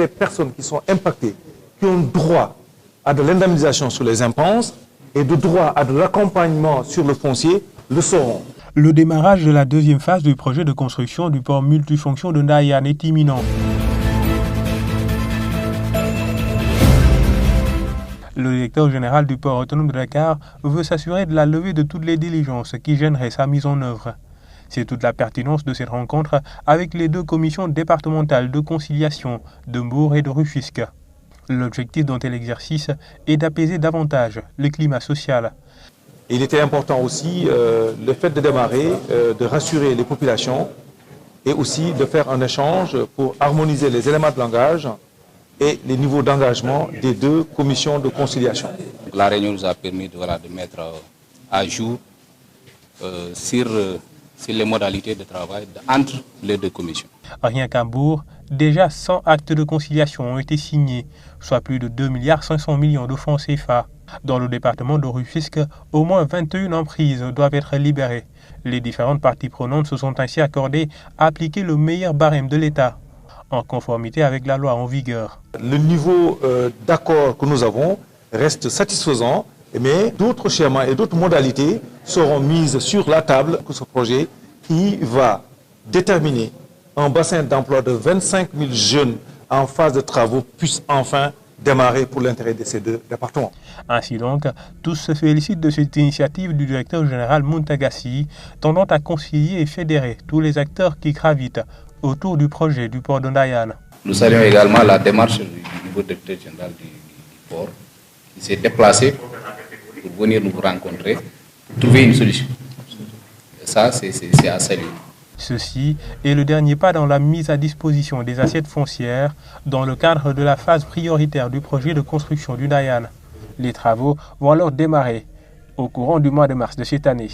les personnes qui sont impactées, qui ont droit à de l'indemnisation sur les impenses et de droit à de l'accompagnement sur le foncier, le sauront. Le démarrage de la deuxième phase du projet de construction du port multifonction de Ndayane est imminent. Le directeur général du port autonome de Dakar veut s'assurer de la levée de toutes les diligences qui gêneraient sa mise en œuvre. C'est toute la pertinence de cette rencontre avec les deux commissions départementales de conciliation de Mbour et de Rufisque. L'objectif d'un tel exercice est d'apaiser davantage le climat social. Il était important aussi le fait de démarrer, de rassurer les populations et aussi de faire un échange pour harmoniser les éléments de langage et les niveaux d'engagement des deux commissions de conciliation. La réunion nous a permis de mettre à jour sur les modalités de travail entre les deux commissions. Rien qu'à Mbour, déjà 100 actes de conciliation ont été signés, soit plus de 2,5 milliards de francs CFA. Dans le département de Rufisque, au moins 21 emprises doivent être libérées. Les différentes parties prenantes se sont ainsi accordées à appliquer le meilleur barème de l'État, en conformité avec la loi en vigueur. Le niveau d'accord que nous avons reste satisfaisant, mais d'autres schémas et d'autres modalités seront mises sur la table pour ce projet qui va déterminer un bassin d'emploi de 25 000 jeunes en phase de travaux puisse enfin démarrer pour l'intérêt de ces deux départements. Ainsi donc, tous se félicitent de cette initiative du directeur général Muntagassi, tendant à concilier et fédérer tous les acteurs qui gravitent autour du projet du port de Ndayane. Nous saluons également la démarche du nouveau directeur général du port qui s'est déplacé pour venir nous rencontrer, pour trouver une solution. Et ça, c'est à saluer. Ceci est le dernier pas dans la mise à disposition des assiettes foncières dans le cadre de la phase prioritaire du projet de construction du Ndayane. Les travaux vont alors démarrer au courant du mois de mars de cette année.